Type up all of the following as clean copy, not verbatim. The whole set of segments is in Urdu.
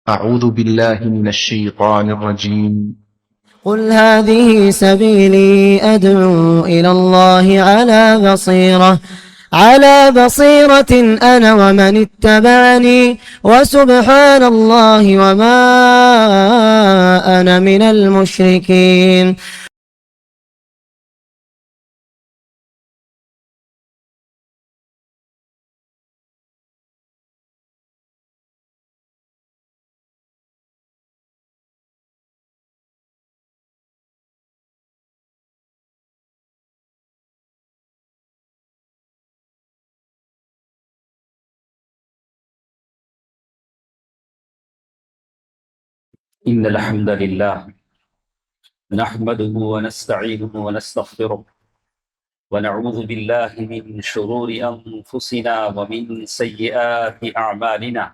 أعوذ بالله من الشيطان الرجيم. قل هذه سبيلي أدعو إلى الله على بصيرة أنا ومن اتبعني وسبحان الله وما أنا من المشركين. إن الحمد لله نحمده ونستعينه ونستغفره ونعوذ بالله من شرور أنفسنا ومن سيئات أعمالنا.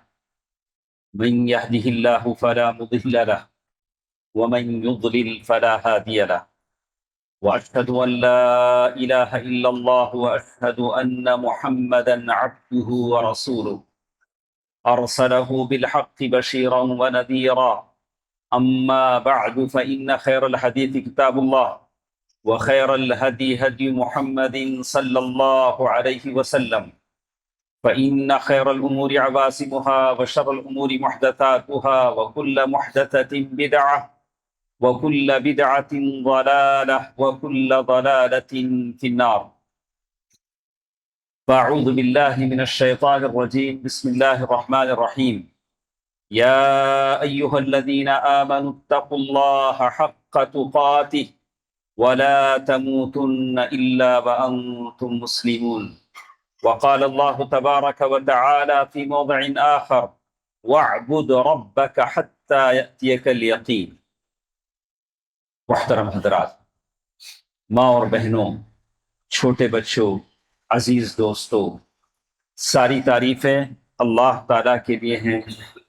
من يهده الله فلا مضل له ومن يضلل فلا هادي له، وأشهد أن لا إله إلا الله وأشهد أن محمدا عبده ورسوله أرسله بالحق بشيرا ونذيرا. أما بعد فإن خير الحديث كتاب الله وخير الهدي هدي محمد صلى الله عليه وسلم، فإن خير الأمور عباسمها وشر الأمور محدثاتها وكل محدثة بدعة وكل بدعة ضلالة وكل ضلالة في النار. فأعوذ بالله من الشيطان الرجيم. بسم الله الرحمن الرحيم. يا أيها الذين آمنوا اتقوا الله حق تقاته ولا تموتن إلا وأنتم مسلمون. وقال الله تبارك وتعالى في موضع آخر: واعبد ربك حتى يأتيك اليقين. محترم حضرات، ماں اور بہنوں، چھوٹے بچوں، عزیز دوستوں، ساری تعریفیں اللہ تعالیٰ کے لیے ہیں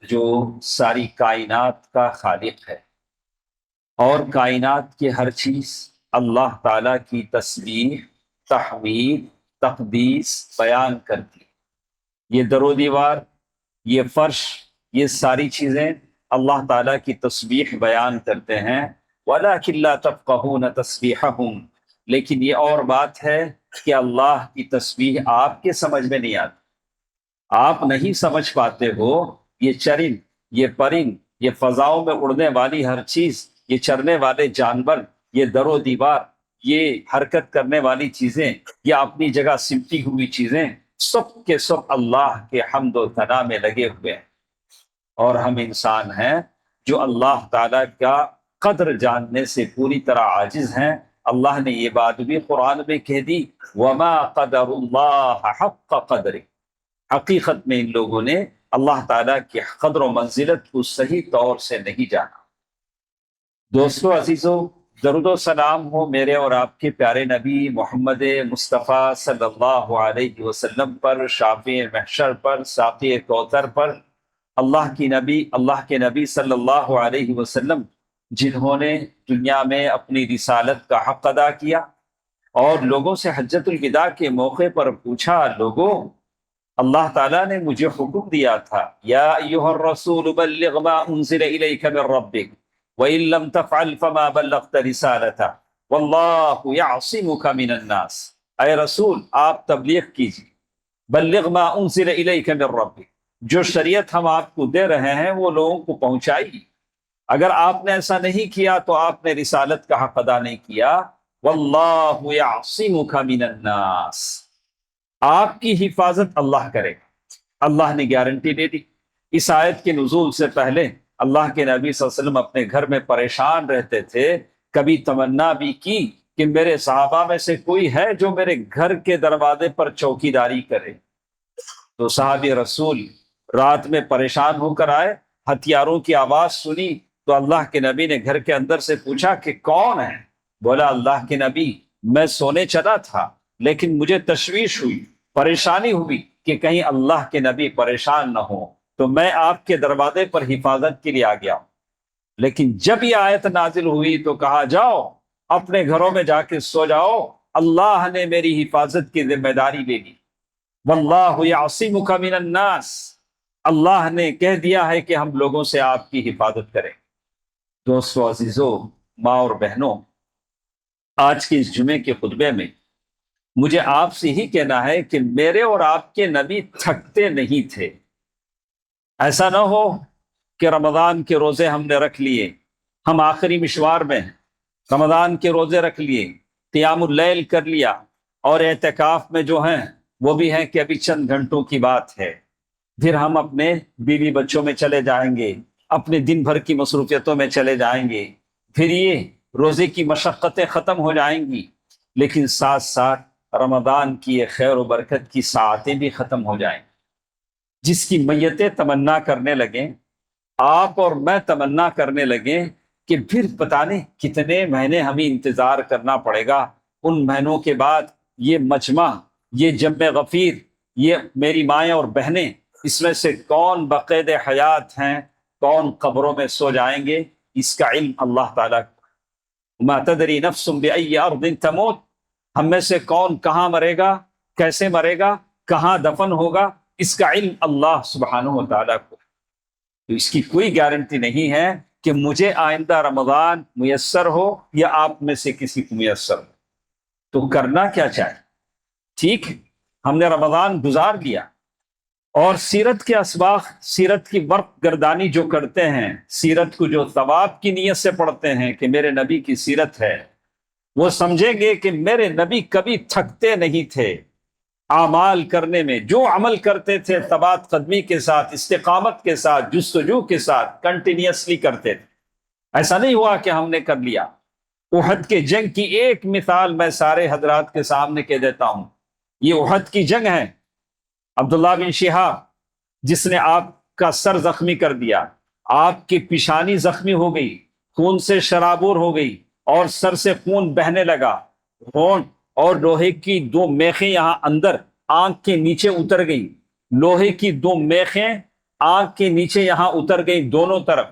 جو ساری کائنات کا خالق ہے، اور کائنات کی ہر چیز اللہ تعالیٰ کی تسبیح، تحمید، تقدیس بیان کرتی. یہ در و دیوار، یہ فرش، یہ ساری چیزیں اللہ تعالیٰ کی تسبیح بیان کرتے ہیں. وَلَٰكِن لَا تَفْقَهُونَ تَسْبِيحَهُمْ، لیکن یہ اور بات ہے کہ اللہ کی تسبیح آپ کے سمجھ میں نہیں آتی، آپ نہیں سمجھ پاتے ہو. یہ چرند، یہ پرند، یہ فضاؤں میں اڑنے والی ہر چیز، یہ چرنے والے جانور، یہ در و دیوار، یہ حرکت کرنے والی چیزیں، یہ اپنی جگہ سمٹی ہوئی چیزیں، سب کے سب اللہ کے حمد و ثنا میں لگے ہوئے ہیں. اور ہم انسان ہیں جو اللہ تعالیٰ کا قدر جاننے سے پوری طرح عاجز ہیں. اللہ نے یہ بات بھی قرآن میں کہہ دی: وَمَا قَدَرُ اللَّهَ حَقَّ قَدْرِهِ. حقیقت میں ان لوگوں نے اللہ تعالیٰ کی قدر و منزلت کو صحیح طور سے نہیں جانا. دوستو عزیزو، درود و سلام ہو میرے اور آپ کے پیارے نبی محمد مصطفیٰ صلی اللہ علیہ وسلم پر، شافع محشر پر، ساقی کوثر پر، اللہ کے نبی صلی اللہ علیہ وسلم جنہوں نے دنیا میں اپنی رسالت کا حق ادا کیا اور لوگوں سے حجت الوداع کے موقع پر پوچھا: لوگوں، اللہ تعالیٰ نے مجھے حکم دیا تھا، یا ایھا الرسول بلغ ما انزل الیک من ربک وَإِن لَّمْ تَفْعَلْ فَمَا بَلَّغْتَ رِسَالَتَهُ وَاللَّهُ يَعْصِمُكَ مِنَ النَّاسِ. اے رسول، آپ تبلیغ کیجیے. بلغ ما انزل الیک من ربک، جو شریعت ہم آپ کو دے رہے ہیں وہ لوگوں کو پہنچائیے. اگر آپ نے ایسا نہیں کیا تو آپ نے رسالت کا حق ادا نہیں کیا. وَاللَّهُ يَعْصِمُكَ مِنَ النَّاسِ، آپ کی حفاظت اللہ کرے گا. اللہ نے گارنٹی دے دی. اس آیت کے نزول سے پہلے اللہ کے نبی صلی اللہ علیہ وسلم اپنے گھر میں پریشان رہتے تھے. کبھی تمنا بھی کی کہ میرے صحابہ میں سے کوئی ہے جو میرے گھر کے دروازے پر چوکیداری کرے. تو صحابی رسول رات میں پریشان ہو کر آئے، ہتھیاروں کی آواز سنی تو اللہ کے نبی نے گھر کے اندر سے پوچھا کہ کون ہے؟ بولا: اللہ کے نبی، میں سونے چلا تھا لیکن مجھے تشویش ہوئی، پریشانی ہوئی کہ کہیں اللہ کے نبی پریشان نہ ہو، تو میں آپ کے دروازے پر حفاظت کے لیے آ گیا. لیکن جب یہ آیت نازل ہوئی تو کہا: جاؤ اپنے گھروں میں جا کے سو جاؤ، اللہ نے میری حفاظت کی ذمہ داری لے لی. واللہ یعصمک من الناس، اللہ نے کہہ دیا ہے کہ ہم لوگوں سے آپ کی حفاظت کریں۔ دوستو عزیزو، ماں اور بہنوں، آج کے اس جمعے کے خطبے میں مجھے آپ سے ہی کہنا ہے کہ میرے اور آپ کے نبی تھکتے نہیں تھے۔ ایسا نہ ہو کہ رمضان کے روزے ہم نے رکھ لیے، ہم آخری مشوار میں ہیں، رمضان کے روزے رکھ لیے، قیام اللیل کر لیا، اور اعتکاف میں جو ہیں وہ بھی ہیں کہ ابھی چند گھنٹوں کی بات ہے، پھر ہم اپنے بیوی بچوں میں چلے جائیں گے، اپنے دن بھر کی مصروفیتوں میں چلے جائیں گے، پھر یہ روزے کی مشقتیں ختم ہو جائیں گی، لیکن ساتھ ساتھ رمضان کی یہ خیر و برکت کی ساعتیں بھی ختم ہو جائیں۔ جس کی میتیں تمنا کرنے لگیں، آپ اور میں تمنا کرنے لگیں کہ پھر پتہ نہیں کتنے مہینے ہمیں انتظار کرنا پڑے گا، ان مہینوں کے بعد یہ مجمع، یہ جمع غفیر، یہ میری مائیں اور بہنیں، اس میں سے کون بقید حیات ہیں، کون قبروں میں سو جائیں گے، اس کا علم اللہ تعالیٰ کو۔ ما تدری نفس بأی ارض تموت، ہم میں سے کون کہاں مرے گا، کیسے مرے گا، کہاں دفن ہوگا، اس کا علم اللہ سبحانہ و تعالیٰ کو۔ تو اس کی کوئی گارنٹی نہیں ہے کہ مجھے آئندہ رمضان میسر ہو یا آپ میں سے کسی کو میسر ہو۔ تو کرنا کیا چاہیے؟ ٹھیک ہے، ہم نے رمضان گزار لیا، اور سیرت کے اسباق، سیرت کی ورق گردانی جو کرتے ہیں، سیرت کو جو ثواب کی نیت سے پڑھتے ہیں کہ میرے نبی کی سیرت ہے، وہ سمجھیں گے کہ میرے نبی کبھی تھکتے نہیں تھے اعمال کرنے میں، جو عمل کرتے تھے ثبات قدمی کے ساتھ، استقامت کے ساتھ، جستجو کے ساتھ، کنٹینیوسلی کرتے تھے۔ ایسا نہیں ہوا کہ ہم نے کر لیا۔ احد کے جنگ کی ایک مثال میں سارے حضرات کے سامنے کہہ دیتا ہوں، یہ احد کی جنگ ہے۔ عبداللہ بن شہاب، جس نے آپ کا سر زخمی کر دیا، آپ کی پیشانی زخمی ہو گئی، خون سے شرابور ہو گئی، اور سر سے خون بہنے لگا، خون اور لوہے کی دو میخیں یہاں اندر آنکھ کے نیچے اتر گئی، لوہے کی دو میخیں آنکھ کے نیچے یہاں اتر گئی دونوں طرف،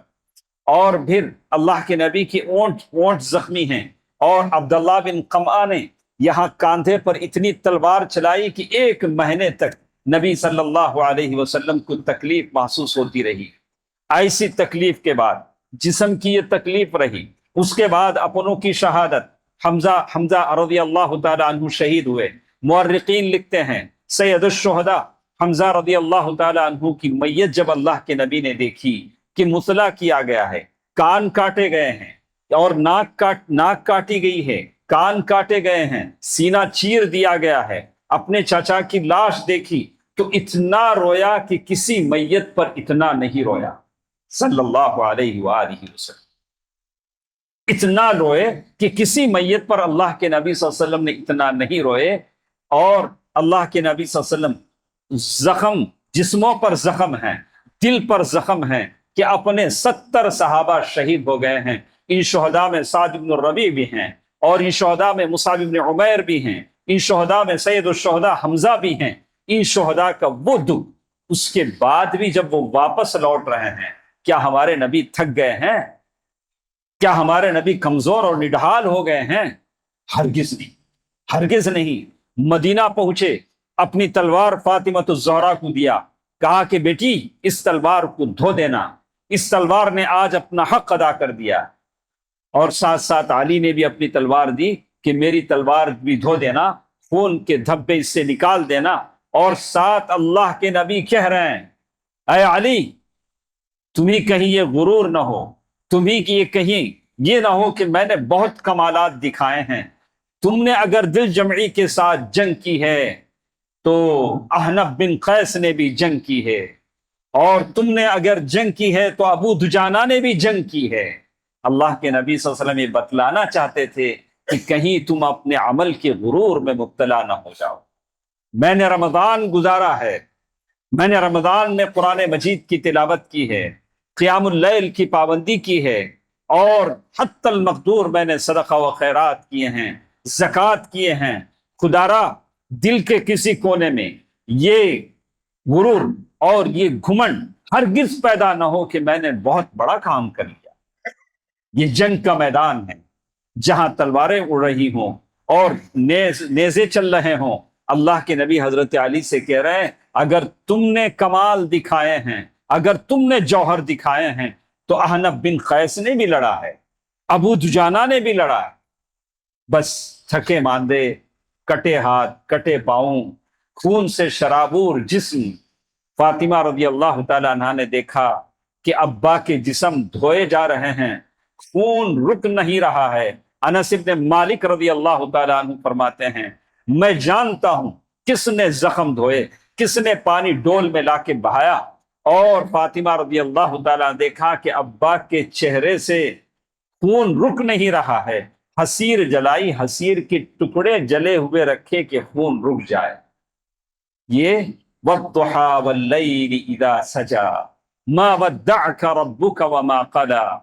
اور پھر اللہ کے نبی کی اونٹ زخمی ہیں، اور عبداللہ بن قمعہ نے یہاں کاندھے پر اتنی تلوار چلائی کہ 1 مہینے تک نبی صلی اللہ علیہ وسلم کو تکلیف محسوس ہوتی رہی۔ ایسی تکلیف کے بعد جسم کی یہ تکلیف رہی، اس کے بعد اپنوں کی شہادت، حمزہ رضی اللہ تعالی عنہ شہید ہوئے۔ مورخین لکھتے ہیں سید الشہداء حمزہ رضی اللہ تعالی عنہ کی میت جب اللہ کے نبی نے دیکھی کہ مطلع کیا گیا ہے، کان کاٹے گئے ہیں، اور ناک کاٹی گئی ہے، کان کاٹے گئے ہیں، سینہ چیر دیا گیا ہے، اپنے چاچا کی لاش دیکھی تو اتنا رویا کہ کسی میت پر اتنا نہیں رویا، صلی اللہ علیہ وآلہ وسلم۔ اتنا روئے کہ کسی میت پر اللہ کے نبی صلی اللہ علیہ وسلم نے اتنا نہیں روئے۔ اور اللہ کے نبی صلی اللہ علیہ وسلم زخم، جسموں پر زخم ہیں، دل پر زخم ہیں، کہ اپنے 70 صحابہ شہید ہو گئے ہیں۔ ان شہداء میں سعد بن الربیع بھی ہیں، اور ان شہداء میں مصعب بن عمیر بھی ہیں، ان شہداء میں سید الشہداء حمزہ بھی ہیں۔ ان شہداء کا وہ دکھ، اس کے بعد بھی جب وہ واپس لوٹ رہے ہیں، کیا ہمارے نبی تھک گئے ہیں؟ کیا ہمارے نبی کمزور اور نڈھال ہو گئے ہیں؟ ہرگز نہیں، ہرگز نہیں۔ مدینہ پہنچے، اپنی تلوار فاطمۃ الزہرا کو دیا، کہا کہ بیٹی اس تلوار کو دھو دینا، اس تلوار نے آج اپنا حق ادا کر دیا۔ اور ساتھ ساتھ علی نے بھی اپنی تلوار دی کہ میری تلوار بھی دھو دینا، خون کے دھبے اس سے نکال دینا۔ اور ساتھ اللہ کے نبی کہہ رہے ہیں، اے علی تمہیں کہیں یہ غرور نہ ہو، تمہیں کہ یہ کہیں یہ نہ ہو کہ میں نے بہت کمالات دکھائے ہیں، تم نے اگر دل جمعی کے ساتھ جنگ کی ہے تو احنف بن قیس نے بھی جنگ کی ہے، اور تم نے اگر جنگ کی ہے تو ابو دجانہ نے بھی جنگ کی ہے۔ اللہ کے نبی صلی اللہ علیہ وسلم یہ بتلانا چاہتے تھے کہ کہیں تم اپنے عمل کے غرور میں مبتلا نہ ہو جاؤ۔ میں نے رمضان گزارا ہے، میں نے رمضان میں قرآن مجید کی تلاوت کی ہے، قیام اللیل کی پابندی کی ہے، اور حتی المقدور میں نے صدقہ و خیرات کیے ہیں، زکوٰۃ کیے ہیں۔ خدارا دل کے کسی کونے میں یہ غرور اور یہ گھمنڈ ہرگز پیدا نہ ہو کہ میں نے بہت بڑا کام کر لیا۔ یہ جنگ کا میدان ہے جہاں تلواریں اڑ رہی ہوں اور نیزے چل رہے ہوں۔ اللہ کے نبی حضرت علی سے کہہ رہے ہیں اگر تم نے کمال دکھائے ہیں، اگر تم نے جوہر دکھائے ہیں تو احنف بن قیس نے بھی لڑا ہے، ابو دجانہ نے بھی لڑا ہے، بس تھکے ماندے، کٹے ہاتھ، کٹے پاؤں، خون سے شرابور جسم، فاطمہ رضی اللہ تعالی عنہا نے دیکھا کہ ابا کے جسم دھوئے جا رہے ہیں، خون رک نہیں رہا ہے۔ انس بن مالک رضی اللہ تعالی عنہ فرماتے ہیں میں جانتا ہوں کس نے زخم دھوئے، کس نے پانی ڈول میں لا کے بہایا، اور فاطمہ رضی اللہ تعالیٰ نے دیکھا کہ ابا کے چہرے سے خون رک نہیں رہا ہے، حسیر جلائی، حسیر کے ٹکڑے جلے ہوئے رکھے کہ خون رک جائے۔ یہ وَالضُّحَىٰ وَاللَّيْلِ إِذَا سَجَىٰ مَا وَدَّعَكَ رَبُّكَ وَمَا قَلَىٰ،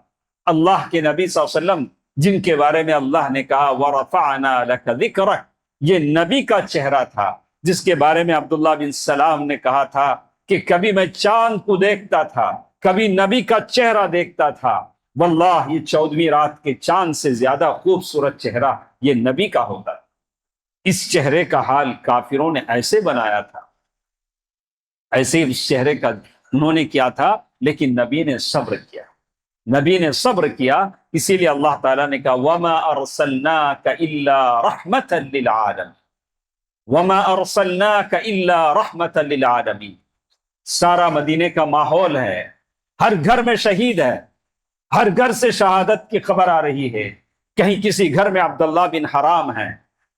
اللہ کے نبی صلی اللہ علیہ وسلم جن کے بارے میں اللہ نے کہا وَرَفَعْنَا لَكَ ذِكْرَكَ، یہ نبی کا چہرہ تھا جس کے بارے میں عبداللہ بن سلام نے کہا تھا کہ کبھی میں چاند کو دیکھتا تھا، کبھی نبی کا چہرہ دیکھتا تھا، واللہ یہ 14ویں رات کے چاند سے زیادہ خوبصورت چہرہ یہ نبی کا ہوتا۔ اس چہرے کا حال کافروں نے ایسے بنایا تھا، ایسے اس چہرے کا انہوں نے کیا تھا، لیکن نبی نے صبر کیا، نبی نے صبر کیا، اسی لیے اللہ تعالیٰ نے کہا وَمَا أَرْسَلْنَاكَ إِلَّا رَحْمَةً لِّلْعَالَمِينَ، وَمَا أَرْسَلْنَاكَ إِلَّا رَحْمَةً لِّلْعَالَمِينَ۔ سارا مدینے کا ماحول ہے، ہر گھر میں شہید ہے، ہر گھر سے شہادت کی خبر آ رہی ہے، کہیں کسی گھر میں عبداللہ بن حرام ہیں،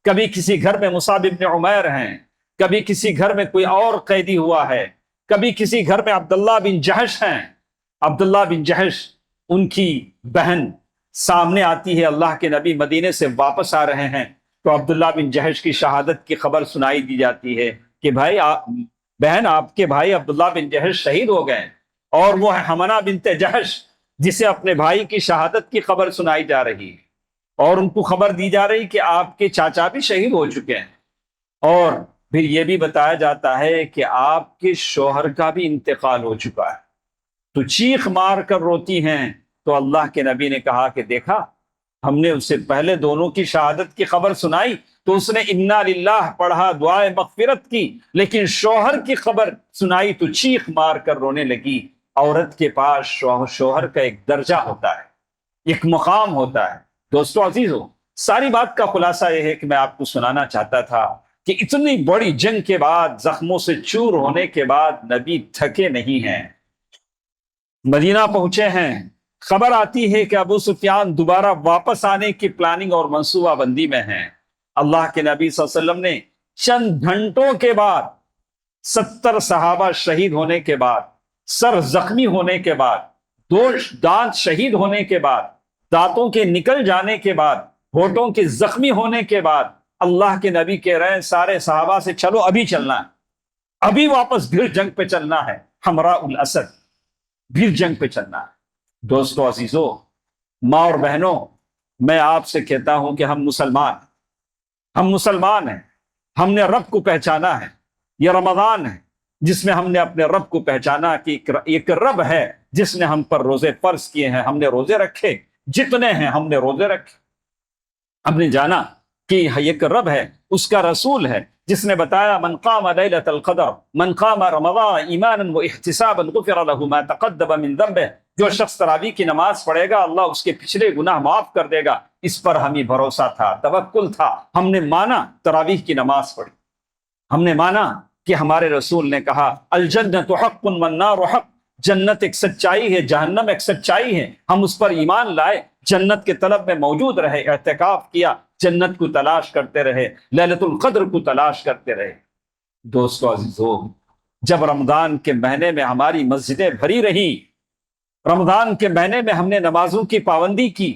کبھی کسی گھر میں مصعب بن عمیر ہیں، کبھی کسی گھر میں کوئی اور قیدی ہوا ہے، کبھی کسی گھر میں عبداللہ بن جہش ہیں۔ عبداللہ بن جہش ان کی بہن سامنے آتی ہے، اللہ کے نبی مدینے سے واپس آ رہے ہیں تو عبداللہ بن جہش کی شہادت کی خبر سنائی دی جاتی ہے کہ بھائی بہن آپ کے بھائی عبداللہ بن جہش شہید ہو گئے، اور وہ ہے حمنہ بنت جہش جسے اپنے بھائی کی شہادت کی خبر سنائی جا رہی ہے، اور ان کو خبر دی جا رہی کہ آپ کے چاچا بھی شہید ہو چکے ہیں، اور پھر یہ بھی بتایا جاتا ہے کہ آپ کے شوہر کا بھی انتقال ہو چکا ہے، تو چیخ مار کر روتی ہیں۔ تو اللہ کے نبی نے کہا کہ دیکھا ہم نے اس سے پہلے دونوں کی شہادت کی خبر سنائی تو اس نے انا للہ پڑھا، دعائے مغفرت کی، لیکن شوہر کی خبر سنائی تو چیخ مار کر رونے لگی۔ عورت کے پاس شوہر کا ایک درجہ ہوتا ہے، ایک مقام ہوتا ہے۔ دوستو عزیزو، ساری بات کا خلاصہ یہ ہے کہ میں آپ کو سنانا چاہتا تھا کہ اتنی بڑی جنگ کے بعد، زخموں سے چور ہونے کے بعد نبی تھکے نہیں ہیں، مدینہ پہنچے ہیں، خبر آتی ہے کہ ابو سفیان دوبارہ واپس آنے کی پلاننگ اور منصوبہ بندی میں ہیں۔ اللہ کے نبی صلی اللہ علیہ وسلم نے چند گھنٹوں کے بعد 70 صحابہ شہید ہونے کے بعد، سر زخمی ہونے کے بعد، 2 دانت شہید ہونے کے بعد، دانتوں کے نکل جانے کے بعد، ہونٹوں کے زخمی ہونے کے بعد، اللہ کے نبی کہہ رہے ہیں سارے صحابہ سے چلو ابھی چلنا ہے، ابھی واپس پھر جنگ پہ چلنا ہے، حمراء الاسد، پھر جنگ پہ چلنا ہے۔ دوستو عزیزو، ماں اور بہنوں، میں آپ سے کہتا ہوں کہ ہم مسلمان ہیں، ہم نے رب کو پہچانا ہے۔ یہ رمضان ہے جس میں ہم نے اپنے رب کو پہچانا کہ ایک رب ہے جس نے ہم پر روزے فرض کیے ہیں، ہم نے روزے رکھے، جتنے ہیں ہم نے روزے رکھے۔ ہم نے جانا کہ ایک رب ہے، اس کا رسول ہے جس نے بتایا من قام لیلۃ القدر من قام رمضان ایمانا واحتسابا غفر له ما تقدم من ذنبه، جو شخص تراویح کی نماز پڑھے گا اللہ اس کے پچھلے گناہ معاف کر دے گا۔ اس پر ہمیں بھروسہ تھا، توکل تھا، ہم نے مانا، تراویح کی نماز پڑھی، ہم نے مانا کہ ہمارے رسول نے کہا الجنت حق والنار حق، جنت ایک سچائی ہے، جہنم ایک سچائی ہے، ہم اس پر ایمان لائے، جنت کے طلب میں موجود رہے، اعتکاف کیا، جنت کو تلاش کرتے رہے، لیلۃ القدر کو تلاش کرتے رہے۔ دوستو عزیزو، جب رمضان کے مہینے میں ہماری مسجدیں بھری رہی، رمضان کے مہینے میں ہم نے نمازوں کی پابندی کی،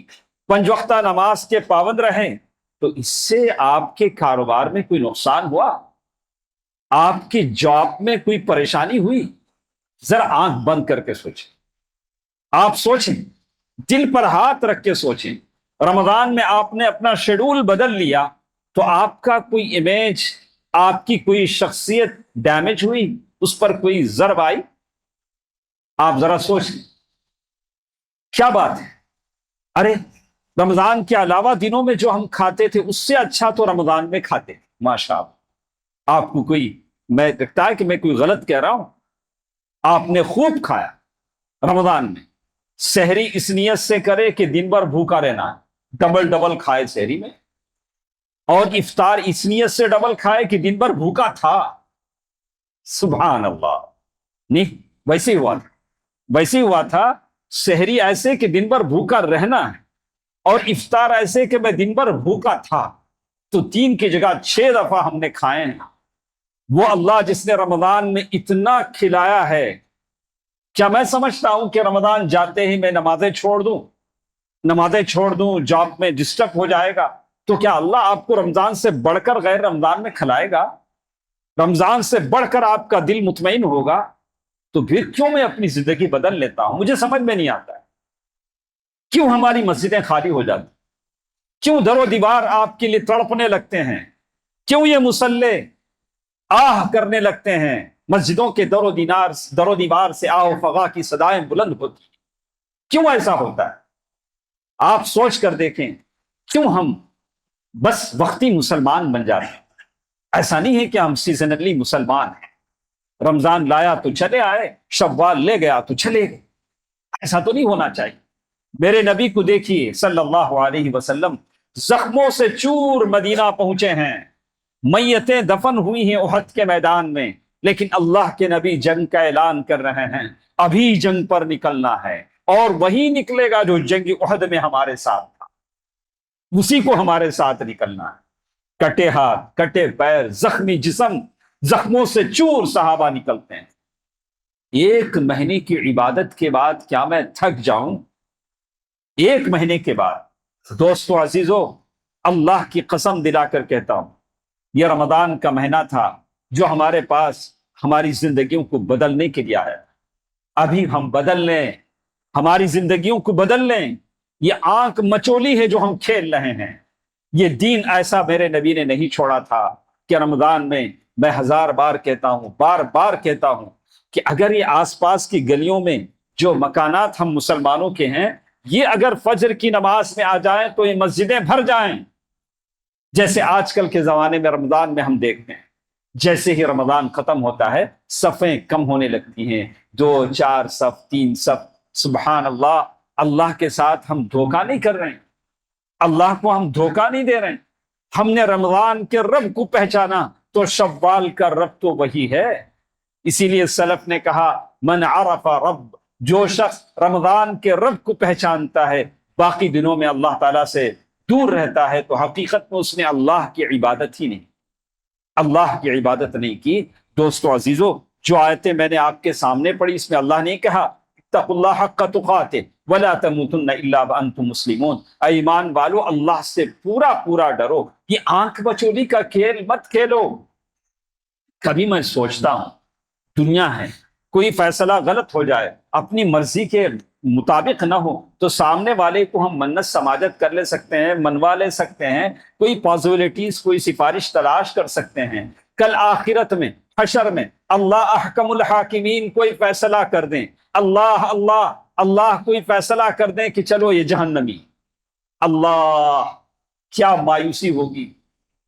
5 وقتہ نماز کے پابند رہیں، تو اس سے آپ کے کاروبار میں کوئی نقصان ہوا؟ آپ کی جاب میں کوئی پریشانی ہوئی؟ ذرا آنکھ بند کر کے سوچیں، آپ سوچیں، دل پر ہاتھ رکھ کے سوچیں، رمضان میں آپ نے اپنا شیڈول بدل لیا تو آپ کا کوئی امیج، آپ کی کوئی شخصیت ڈیمیج ہوئی، اس پر کوئی ضرب آئی؟ آپ ذرا سوچیں، کیا بات ہے؟ ارے رمضان کے علاوہ دنوں میں جو ہم کھاتے تھے اس سے اچھا تو رمضان میں کھاتے تھے، ماشاء اللہ۔ آپ کو کوئی میں لگتا ہے کہ میں کوئی غلط کہہ رہا ہوں، آپ نے خوب کھایا رمضان میں، سحری اس نیت سے کرے کہ دن بھر بھوکا رہنا ہے، ڈبل ڈبل کھائے سحری میں، اور افطار اس نیت سے ڈبل کھائے کہ دن بھر بھوکا تھا۔ سبحان اللہ، نہیں ویسے ہی ہوا تھا، سحری ایسے کہ دن بھر بھوکا رہنا ہے، اور افطار ایسے کہ میں دن بھر بھوکا تھا، تو 3 کی جگہ 6 دفعہ ہم نے کھائے ہیں۔ وہ اللہ جس نے رمضان میں اتنا کھلایا ہے، کیا میں سمجھتا ہوں کہ رمضان جاتے ہی میں نمازیں چھوڑ دوں، جاب میں ڈسٹرب ہو جائے گا؟ تو کیا اللہ آپ کو رمضان سے بڑھ کر غیر رمضان میں کھلائے گا؟ رمضان سے بڑھ کر آپ کا دل مطمئن ہوگا؟ تو پھر کیوں میں اپنی زندگی بدل لیتا ہوں؟ مجھے سمجھ میں نہیں آتا ہے کیوں ہماری مسجدیں خالی ہو جاتی، کیوں در و دیوار آپ کے لیے تڑپنے لگتے ہیں، کیوں یہ مصلے آہ کرنے لگتے ہیں، مسجدوں کے در و دیوار سے آہ و فغاں کی صدائیں بلند ہوتی ہیں، کیوں ایسا ہوتا ہے؟ آپ سوچ کر دیکھیں، کیوں ہم بس وقتی مسلمان بن جاتے ہیں؟ ایسا نہیں ہے کہ ہم سیزنلی مسلمان ہیں، رمضان لایا تو چلے آئے، شوال لے گیا تو چلے گئے، ایسا تو نہیں ہونا چاہیے۔ میرے نبی کو دیکھیے صلی اللہ علیہ وسلم، زخموں سے چور مدینہ پہنچے ہیں، میتیں دفن ہوئی ہیں احد کے میدان میں، لیکن اللہ کے نبی جنگ کا اعلان کر رہے ہیں، ابھی جنگ پر نکلنا ہے، اور وہی نکلے گا جو جنگ احد میں ہمارے ساتھ تھا، اسی کو ہمارے ساتھ نکلنا ہے۔ کٹے ہاتھ، کٹے پیر، زخمی جسم، زخموں سے چور صحابہ نکلتے ہیں۔ 1 مہینے کی عبادت کے بعد کیا میں تھک جاؤں؟ 1 مہینے کے بعد دوستو عزیزو، اللہ کی قسم دلا کر کہتا ہوں، یہ رمضان کا مہینہ تھا جو ہمارے پاس ہماری زندگیوں کو بدلنے کے لیے آیا۔ ابھی ہم بدل لیں، ہماری زندگیوں کو بدل لیں۔ یہ آنکھ مچولی ہے جو ہم کھیل رہے ہیں۔ یہ دین ایسا میرے نبی نے نہیں چھوڑا تھا کہ رمضان میں 1000 بار کہتا ہوں، بار بار کہتا ہوں کہ اگر یہ آس پاس کی گلیوں میں جو مکانات ہم مسلمانوں کے ہیں، یہ اگر فجر کی نماز میں آ جائیں تو یہ مسجدیں بھر جائیں، جیسے آج کل کے زمانے میں رمضان میں ہم دیکھتے ہیں، جیسے ہی رمضان ختم ہوتا ہے صفیں کم ہونے لگتی ہیں، 2 4 صف، 3 صف۔ سبحان اللہ، اللہ کے ساتھ ہم دھوکہ نہیں کر رہے ہیں، اللہ کو ہم دھوکہ نہیں دے رہے ہیں۔ ہم نے رمضان کے رب کو پہچانا تو شوال کا رب تو وہی ہے۔ اسی لیے سلف نے کہا، من عرف رب، جو شخص رمضان کے رب کو پہچانتا ہے باقی دنوں میں اللہ تعالیٰ سے دور رہتا ہے، تو حقیقت میں اس نے اللہ کی عبادت ہی نہیں، اللہ کی عبادت نہیں کی۔ دوستو عزیزو، جو آیتیں میں نے آپ کے سامنے پڑھی، اس میں اللہ نے کہا، اتقوا اللہ حق تقاتہ ولا تموتن الا وانتم مسلمون، اے ایمان والو اللہ سے پورا پورا ڈرو، یہ آنکھ بچولی کا کھیل مت کھیلو۔ کبھی میں سوچتا ہوں، دنیا ہے، کوئی فیصلہ غلط ہو جائے، اپنی مرضی کے مطابق نہ ہو، تو سامنے والے کو ہم منت سماجت کر لے سکتے ہیں، منوا لے سکتے ہیں، کوئی پازیبلٹیز، کوئی سفارش تلاش کر سکتے ہیں۔ کل آخرت میں، حشر میں، اللہ احکم الحاکمین کوئی فیصلہ کر دیں، اللہ کوئی فیصلہ کر دیں کہ چلو یہ جہنمی، اللہ، کیا مایوسی ہوگی۔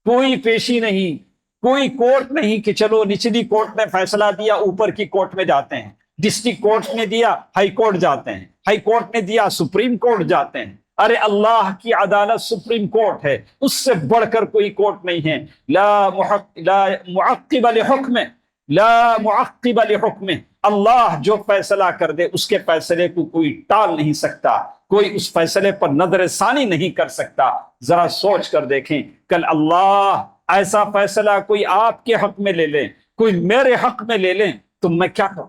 کوئی پیشی نہیں، کوئی کورٹ نہیں کہ چلو نچلی کورٹ نے فیصلہ دیا، اوپر کی کورٹ میں جاتے ہیں، ڈسٹرکٹ کورٹ نے دیا، ہائی کورٹ جاتے ہیں، ہائی کورٹ نے دیا، سپریم کورٹ جاتے ہیں۔ ارے اللہ کی عدالت سپریم کورٹ ہے، اس سے بڑھ کر کوئی کورٹ نہیں ہے۔ لا معقب لحکم، لا معقب لحکم، اللہ جو فیصلہ کر دے اس کے فیصلے کو کوئی ٹال نہیں سکتا، کوئی اس فیصلے پر نظر ثانی نہیں کر سکتا۔ ذرا سوچ کر دیکھیں، کل اللہ ایسا فیصلہ کوئی آپ کے حق میں لے لیں، کوئی میرے حق میں لے لیں، تو میں کیا کروں؟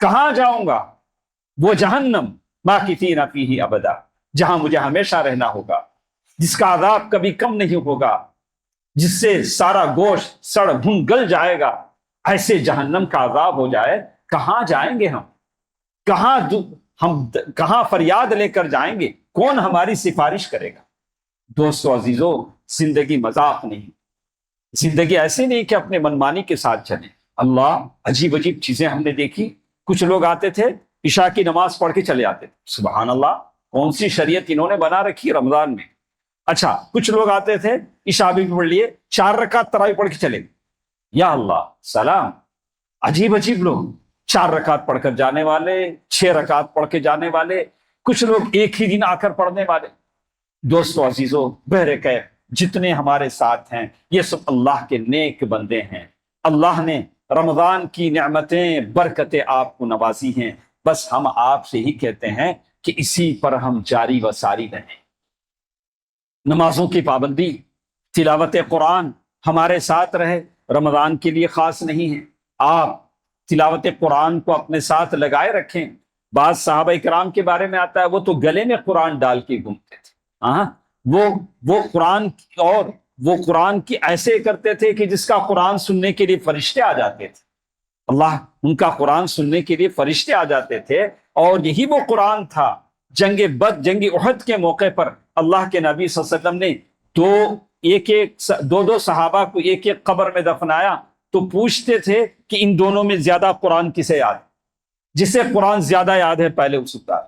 کہاں جاؤں گا؟ وہ جہنم، ماکثین فیہ ابدا، جہاں مجھے ہمیشہ رہنا ہوگا، جس کا عذاب کبھی کم نہیں ہوگا، جس سے سارا گوشت سڑ بھن گل جائے گا۔ ایسے جہنم کا عذاب ہو جائے، کہاں جائیں گے ہم؟ کہاں فریاد لے کر جائیں گے؟ کون ہماری سفارش کرے گا؟ دوستو عزیزو، زندگی مذاق نہیں، زندگی ایسے نہیں کہ اپنے منمانی کے ساتھ چلیں۔ اللہ، عجیب عجیب چیزیں ہم نے دیکھی۔ کچھ لوگ آتے تھے، عشاء کی نماز پڑھ کے چلے آتے تھے، سبحان اللہ، کون سی شریعت انہوں نے بنا رکھی رمضان میں۔ اچھا، کچھ لوگ آتے تھے، عشاء بھی پڑھ لیے، 4 رکعت تراویح پڑھ کے چلے گئے۔ یا اللہ سلام. عجیب عجیب لوگ، 4 رکعت پڑھ کر جانے والے، 6 رکعت پڑھ کے جانے والے، کچھ لوگ ایک ہی دن آ کر پڑھنے والے. دوستو عزیزو، بہرکیف جتنے ہمارے ساتھ ہیں یہ سب اللہ کے نیک بندے ہیں. اللہ نے رمضان کی نعمتیں برکتیں آپ کو نوازی ہیں. بس ہم آپ سے ہی کہتے ہیں کہ اسی پر ہم جاری و ساری رہیں. نمازوں کی پابندی، تلاوت قرآن ہمارے ساتھ رہے. رمضان کے لیے خاص نہیں ہے، آپ تلاوت قرآن کو اپنے ساتھ لگائے رکھیں. بعض صحابہ کرام کے بارے میں آتا ہے وہ تو گلے میں قرآن ڈال کے گھومتے تھے. وہ قرآن کی ایسے کرتے تھے کہ جس کا قرآن سننے کے لیے فرشتے آ جاتے تھے. اللہ ان کا قرآن سننے کے لیے فرشتے آ جاتے تھے. اور یہی وہ قرآن تھا جنگ احد کے موقع پر اللہ کے نبی صلی اللہ علیہ وسلم نے دو صحابہ کو ایک ایک قبر میں دفنایا تو پوچھتے تھے کہ ان دونوں میں زیادہ قرآن کسے یاد ہے؟ جسے قرآن زیادہ یاد ہے پہلے اس کا.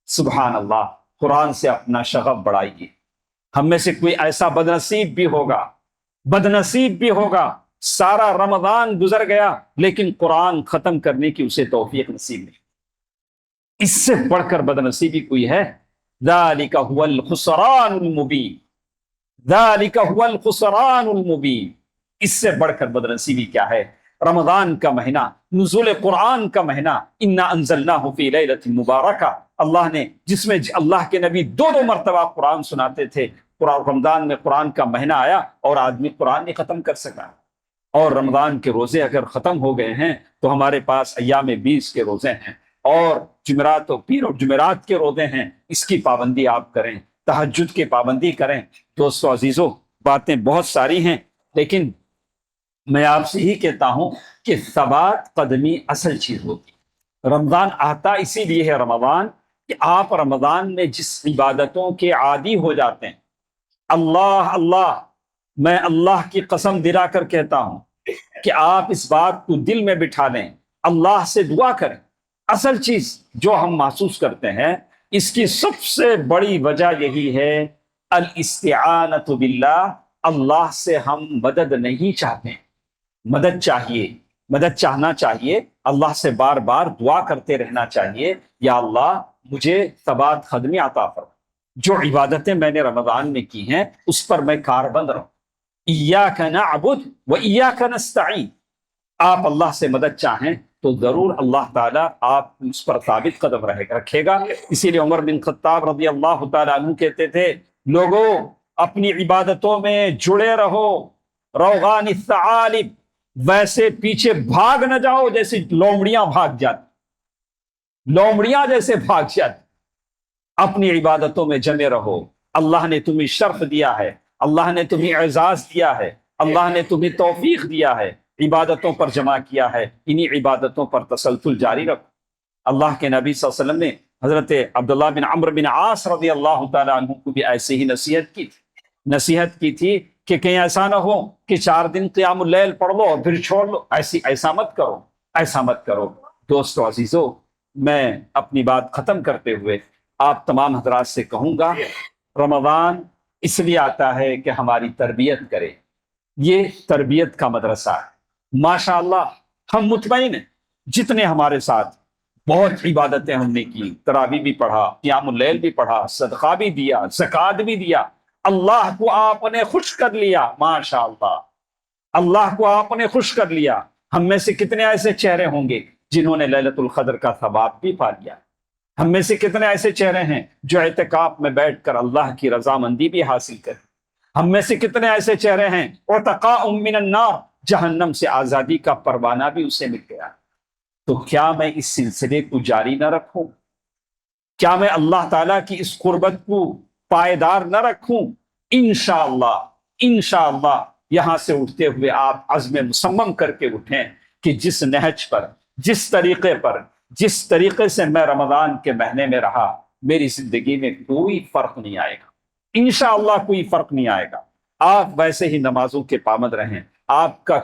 سبحان اللہ، قرآن سے اپنا شغف بڑھائیے. ہم میں سے کوئی ایسا بدنصیب بھی ہوگا سارا رمضان گزر گیا لیکن قرآن ختم کرنے کی اسے توفیق نصیب نہیں. اس سے بڑھ کر بدنصیبی کوئی ہے؟ ذالک هو الخسران المبین، ذالک هو الخسران المبین. اس سے بڑھ کر بدنصیبی کیا ہے؟ رمضان کا مہینہ، نزول قرآن کا مہینہ، انا انزلناہ فی لیلۃ مبارکہ، اللہ نے جس میں اللہ کے نبی 2 مرتبہ قرآن سناتے تھے. رمضان میں قرآن کا مہینہ آیا اور آدمی قرآن نہیں ختم کر سکا. اور رمضان کے روزے اگر ختم ہو گئے ہیں تو ہمارے پاس ایام 20 کے روزے ہیں اور جمعرات و پیر اور جمعرات کے روزے ہیں. اس کی پابندی آپ کریں، تہجد کی پابندی کریں. دوستو عزیزو، باتیں بہت ساری ہیں لیکن میں آپ سے ہی کہتا ہوں کہ ثبات قدمی اصل چیز ہوگی. رمضان آتا اسی لیے ہے رمضان کہ آپ رمضان میں جس عبادتوں کے عادی ہو جاتے ہیں، اللہ میں اللہ کی قسم دلا کر کہتا ہوں کہ آپ اس بات کو دل میں بٹھا لیں، اللہ سے دعا کریں. اصل چیز جو ہم محسوس کرتے ہیں اس کی سب سے بڑی وجہ یہی ہے الاستعانۃ باللہ. اللہ سے ہم مدد نہیں چاہتے، مدد چاہنا چاہیے. اللہ سے بار بار دعا کرتے رہنا چاہیے، یا اللہ مجھے ثبات قدمی عطا فرما. جو عبادتیں میں نے رمضان میں کی ہیں اس پر میں کاربند رہوں. ایاک نعبد و ایاک نستعین. آپ اللہ سے مدد چاہیں تو ضرور اللہ تعالیٰ آپ اس پر ثابت قدم رکھے گا. اسی لیے عمر بن خطاب رضی اللہ تعالیٰ عنہ کہتے تھے، لوگوں اپنی عبادتوں میں جڑے رہو، روغان الثعالب، ویسے پیچھے بھاگ نہ جاؤ جیسے لومڑیاں جیسے بھاگ جاتی. اپنی عبادتوں میں جمے رہو. اللہ نے تمہیں شرف دیا ہے، اللہ نے تمہیں اعزاز دیا ہے، اللہ نے تمہیں توفیق دیا ہے، عبادتوں پر جمع کیا ہے. انہی عبادتوں پر تسلسل جاری رکھو. اللہ کے نبی صلی اللہ علیہ وسلم نے حضرت عبداللہ بن عمرو بن عاص رضی اللہ تعالیٰ عنہ کو بھی ایسے ہی نصیحت کی تھی کہ کہیں ایسا نہ ہو کہ 4 دن قیام اللیل پڑھ لو اور پھر چھوڑ لو. ایسا مت کرو. دوستو عزیزو، میں اپنی بات ختم کرتے ہوئے آپ تمام حضرات سے کہوں گا، رمضان اس لیے آتا ہے کہ ہماری تربیت کرے. یہ تربیت کا مدرسہ ہے. ماشاءاللہ ہم مطمئن ہیں جتنے ہمارے ساتھ بہت عبادتیں ہم نے کی، تراویح بھی پڑھا، قیام اللیل بھی پڑھا، صدقہ بھی دیا، زکوٰۃ بھی دیا. اللہ کو آپ نے خوش کر لیا. ماشاءاللہ اللہ کو آپ نے خوش کر لیا. ہم میں سے کتنے ایسے چہرے ہوں گے جنہوں نے لیلۃ القدر کا ثواب بھی پا لیا؟ ہم میں سے کتنے ایسے چہرے ہیں جو اعتکاف میں بیٹھ کر اللہ کی رضامندی بھی حاصل کریں؟ ہم میں سے کتنے ایسے چہرے ہیں عتقاء من النار، جہنم سے آزادی کا پروانہ بھی اسے مل گیا؟ تو کیا میں اس سلسلے کو جاری نہ رکھوں؟ کیا میں اللہ تعالیٰ کی اس قربت کو پائیدار نہ رکھوں؟ انشاءاللہ یہاں سے اٹھتے ہوئے آپ عزم مصمم کر کے اٹھیں کہ جس نہج پر، جس طریقے سے میں رمضان کے مہینے میں رہا، میری زندگی میں کوئی فرق نہیں آئے گا. انشاءاللہ کوئی فرق نہیں آئے گا. آپ ویسے ہی نمازوں کے پابند رہیں. آپ کا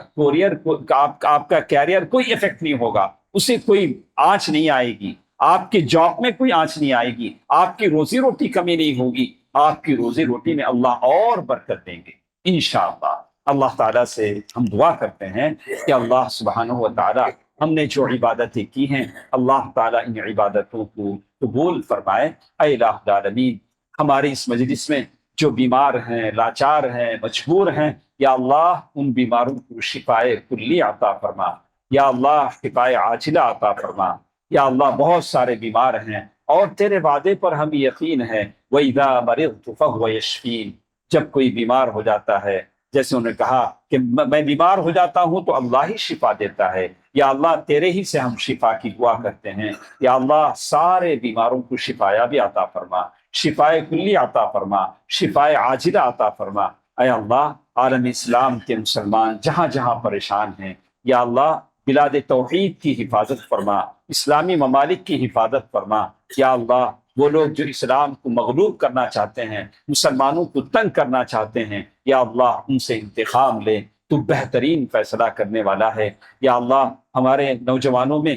کیریئر کوئی افیکٹ نہیں ہوگا، اسے کوئی آنچ نہیں آئے گی. آپ کے جاب میں کوئی آنچ نہیں آئے گی. آپ کی روزی روٹی کمی نہیں ہوگی. آپ کی روزی روٹی میں اللہ اور برکت دیں گے انشاءاللہ. اللہ تعالیٰ سے ہم دعا کرتے ہیں کہ اللہ سبحانہ و تعالیٰ ہم نے جو عبادتیں کی ہیں اللہ تعالیٰ ان عبادتوں کو قبول فرمائے۔ اے الہ العالمین، ہمارے اس مجلس میں جو بیمار ہیں، لاچار ہیں، مجبور ہیں، یا اللہ ان بیماروں کو شفائے کلی عطا فرما، یا اللہ شفائے عاجلہ عطا فرما۔ یا اللہ بہت سارے بیمار ہیں اور تیرے وعدے پر ہمیں یقین ہے، وَإِذَا مَرِضْتُ فَهُوَ يَشْفِينِ، جب کوئی بیمار ہو جاتا ہے، جیسے انہوں نے کہا کہ میں بیمار ہو جاتا ہوں تو اللہ ہی شفا دیتا ہے، یا اللہ تیرے ہی سے ہم شفا کی دعا کرتے ہیں۔ یا اللہ سارے بیماروں کو شفایا بھی عطا فرما، شفائے کلی عطا فرما، شفائے عاجلہ عطا فرما۔ اے اللہ عالم اسلام کے مسلمان جہاں جہاں پریشان ہیں، یا اللہ بلاد توحید کی حفاظت فرما، اسلامی ممالک کی حفاظت فرما۔ یا اللہ وہ لوگ جو اسلام کو مغلوب کرنا چاہتے ہیں، مسلمانوں کو تنگ کرنا چاہتے ہیں، یا اللہ ان سے انتقام لے، تو بہترین فیصلہ کرنے والا ہے۔ یا اللہ ہمارے نوجوانوں میں،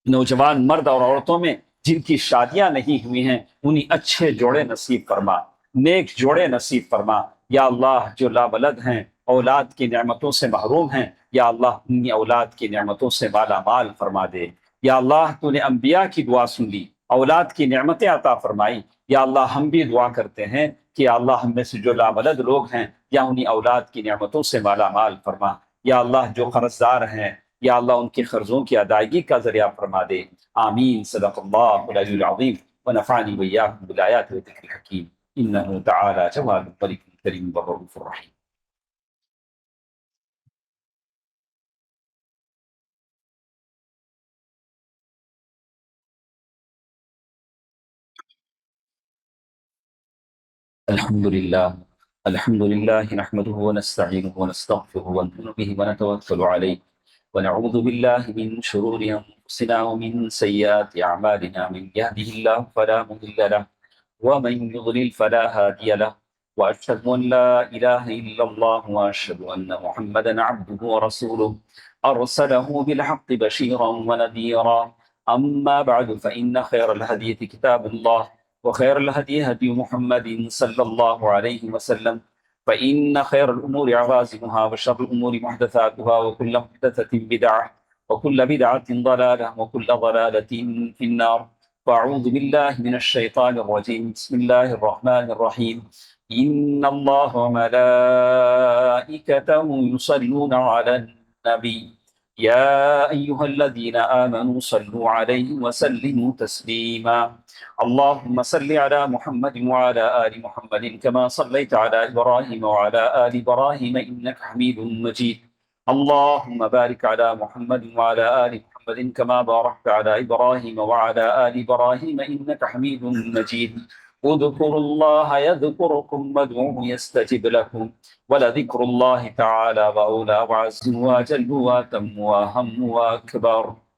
نوجوان مرد اور عورتوں میں جن کی شادیاں نہیں ہوئی ہیں، انہیں اچھے جوڑے نصیب فرما، نیک جوڑے نصیب فرما۔ یا اللہ جو لا ولد ہیں، اولاد کی نعمتوں سے محروم ہیں، یا اللہ انہیں اولاد کی نعمتوں سے مالا مال فرما دے۔ یا اللہ تو نے انبیاء کی دعا سن لی، اولاد کی نعمتیں عطا فرمائی۔ یا اللہ ہم بھی دعا کرتے ہیں کہ یا اللہ ہم میں سے جو لا ولد لوگ ہیں، یا انہیں اولاد کی نعمتوں سے مالا مال فرما۔ یا اللہ جو قرض دار ہیں، یا اللہ ان کے قرضوں کی ادائیگی کا ذریعہ فرما دے۔ آمین۔ صدق اللہ العلی العظیم ونفعنی وإياكم بالآیات والذکر الحکیم، انہ تعالی جواد ملک کریم ورؤوف الرحیم۔ الحمد لله نحمده ونستعينه ونستغفره ونؤمن به ونتوكل عليه ونعوذ بالله من شرور أنفسنا ومن سيئات أعمالنا، من يهده الله فلا مضل له ومن يضلل فلا هادي له، وأشهد أن لا إله إلا الله وأشهد أن محمدا عبده ورسوله أرسله بالحق بشيرا ونذيرا. أما بعد فإن خير الحديث كتاب الله، وخير الهدي هدي محمد صلى الله عليه وسلم، فإن خير الأمور عوازمها وشر الأمور محدثاتها، وكل محدثة بدعة وكل بدعة ضلالة وكل ضلالة في النار. فأعوذ بالله من الشيطان الرجيم. بسم الله الرحمن الرحيم. إن الله وملائكته يصلون على النبي يا أيها الذين آمنوا صلوا عليه وسلموا تسليما. اللهم صل على محمد وعلى آل محمد كما صليت على إبراهيم وعلى آل إبراهيم إنك حميد مجيد. اللهم بارك على محمد وعلى آل محمد كما باركت على إبراهيم وعلى آل إبراهيم إنك حميد مجيد. اذكروا الله يذكركم وادعوه يستجب لكم، ولذكر الله تعالى وأولى وعز وجل وأتم وأهم وأكبر.